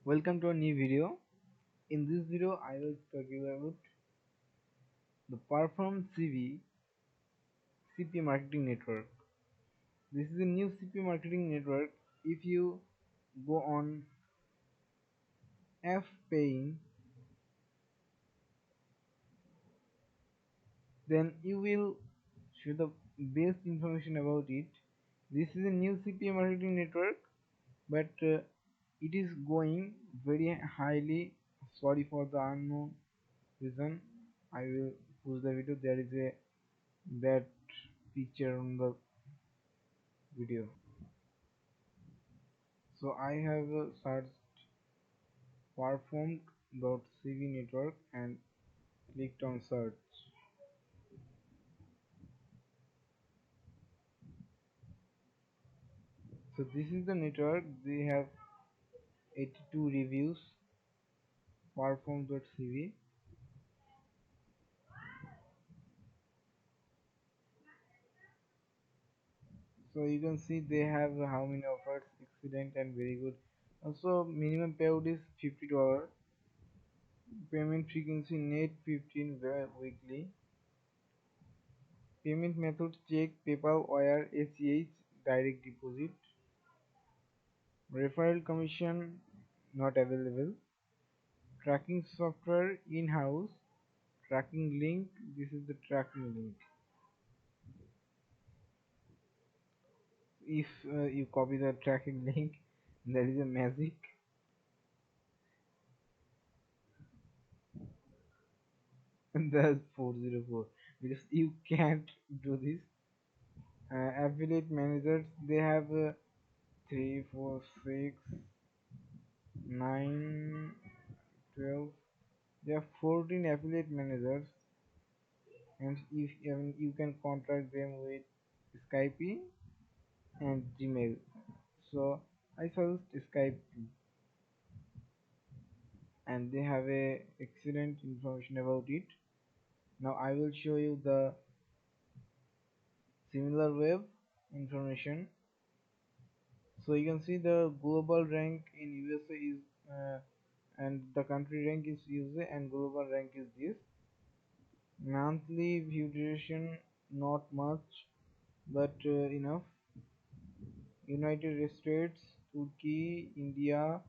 Welcome to a new video. In this video, I will talk you about the Perform CV CP marketing network. This is a new CP marketing network. If you go on F paying, then you will show the best information about it. This is a new CP marketing network, but it is going very highly. Sorry for the unknown reason. I will push the video. There is a bad picture on the video. So I have searched performed.cv network and clicked on search. So this is the network. They have 82 reviews. Performed.cv. So you can see they have how many offers, excellent and very good. Also minimum payout is $50. Payment frequency net 15 weekly. Payment method check, PayPal, wire, ACH, direct deposit. Referral commission not available. Tracking software in-house. Tracking link. This is the tracking link. If you copy the tracking link, there is a magic. And that's 404 because you can't do this. Affiliate managers, they have 3, 4, 6, 9, 12. There are 14 affiliate managers, and if you can contact them with Skype and Gmail. So I suggest Skype, and they have a excellent information about it. Now I will show you the similar web information. So you can see the global rank in USA is and the country rank is USA and global rank is this. Monthly view duration not much, but enough. United States, Turkey, India,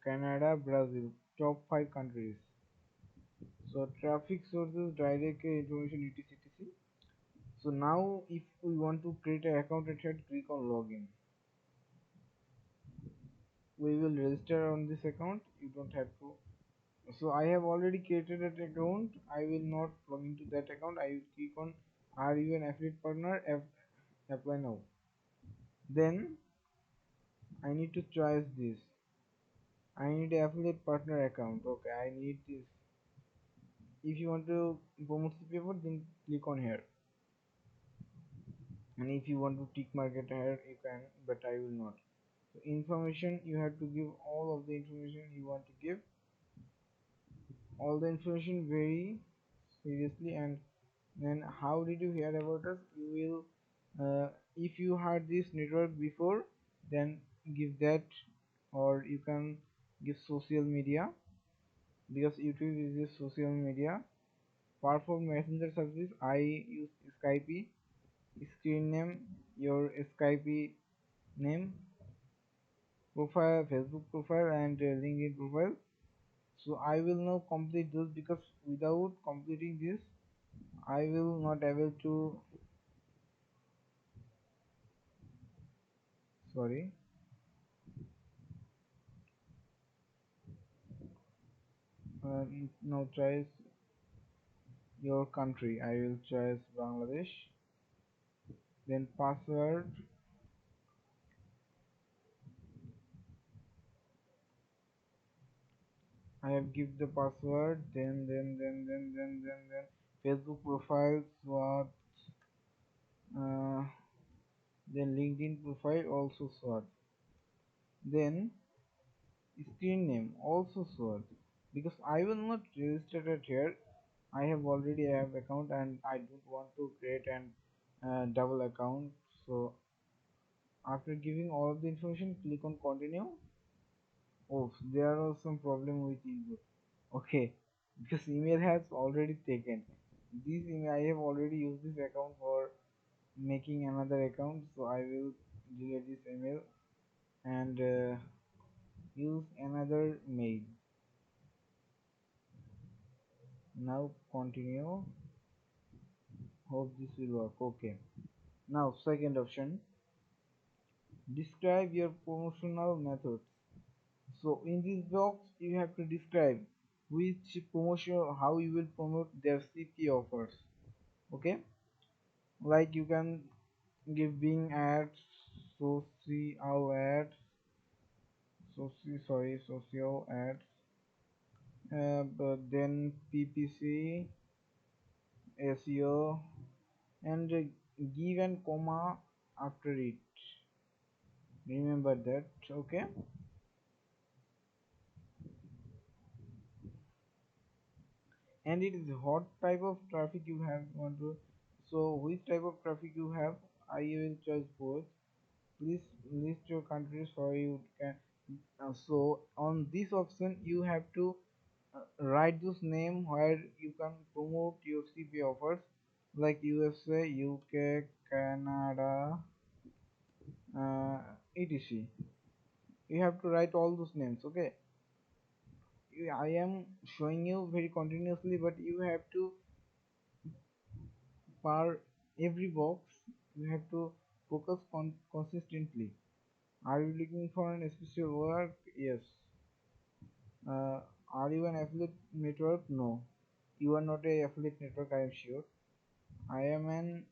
Canada, Brazil, top 5 countries. So traffic sources, direct information, etc. So now if we want to create an account at here, click on login. We will register on this account. You don't have to. So I have already created an account. I will not log into that account. I will click on are you an affiliate partner? Apply now. Then I need to choose this. I need an affiliate partner account. Okay, I need this. If you want to promote the paper, then click on here. And if you want to tick market here, you can, but I will not. So information, you have to give all of the information you want to give. All the information very seriously. And then how did you hear about us? You will if you had this network before, then give that, or you can give social media because YouTube is a social media. Perform messenger service, I use Skype. Screen name, your Skype name, profile, Facebook profile and LinkedIn profile. So I will now complete those because without completing this I will not able to, sorry. Now choose your country. I will choose Bangladesh. Then password. I have give the password. Then Facebook profile SWOT. Uh, then LinkedIn profile also SWOT. Then screen name also SWOT. Because I will not register it here. I have already have account and I don't want to create an double account. So after giving all of the information, click on continue. Oh, there are some problem with email. Okay, because email has already taken this email. I have already used this account for making another account, so I will delete this email and use another mail. Now continue. Hope this will work. Okay. Now second option. Describe your promotional methods. So in this box you have to describe which promotion, how you will promote their CP offers. Okay, like you can give Bing ads, social ads, social ads, but then PPC, SEO, and give and comma after it. Remember that. Okay, and it is what type of traffic you have want to. So which type of traffic you have, I will choose both. Please list your countries where you can. So on this option you have to write this name where you can promote your CP offers, like USA, UK, Canada, uh, etc. You have to write all those names. Okay, I am showing you very continuously, but you have to per every box you have to focus consistently. Are you looking for an special work? Yes. uh, are you an affiliate network? No, you are not a affiliate network, I am sure. I am an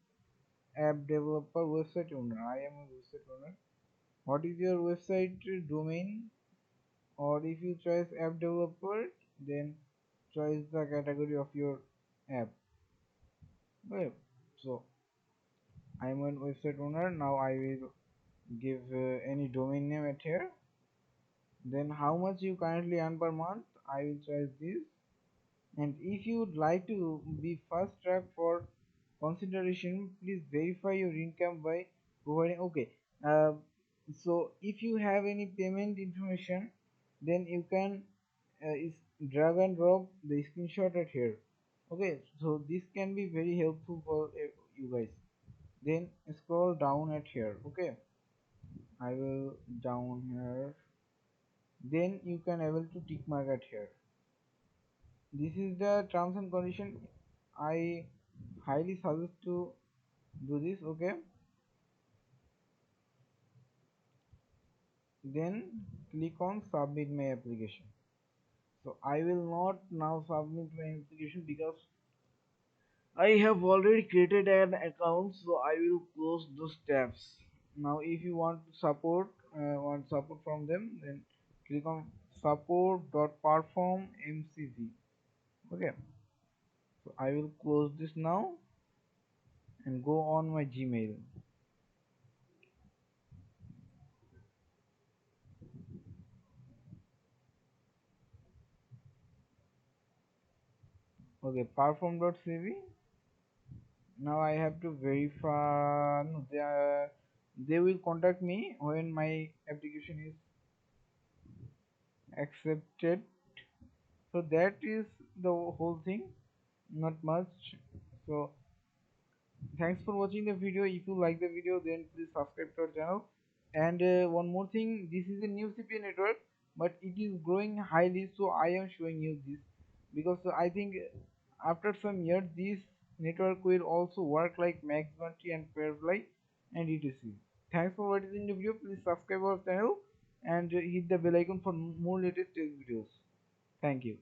app developer, website owner. I am a website owner. What is your website domain? Or if you choose app developer, then choose the category of your app. Okay, so I am a website owner. Now I will give any domain name at here. Then how much you currently earn per month, I will choose this. And if you would like to be fast track for consideration, please verify your income by providing. Okay, uh, so if you have any payment information, then you can drag and drop the screenshot at here. Okay, so this can be very helpful for you guys. Then scroll down at here. Okay, I will down here. Then you can able to tick mark at here. This is the terms and condition. I highly suggest to do this. Okay, then click on submit my application. So I will not now submit my application because I have already created an account, so I will close those tabs. Now if you want support from them, then click on support.perform mcv. Okay, so I will close this now and go on my Gmail. Okay, perform.cv. Now I have to verify. No, they will contact me when my application is accepted. So that is the whole thing, not much. So thanks for watching the video. If you like the video, then please subscribe to our channel. And one more thing, this is a new CPA network, but it is growing highly, so I am showing you this because I think after some years this network will also work like Maxbanty and Fairfly and etc. Thanks for watching the video. Please subscribe our channel and hit the bell icon for more latest tech videos. Thank you.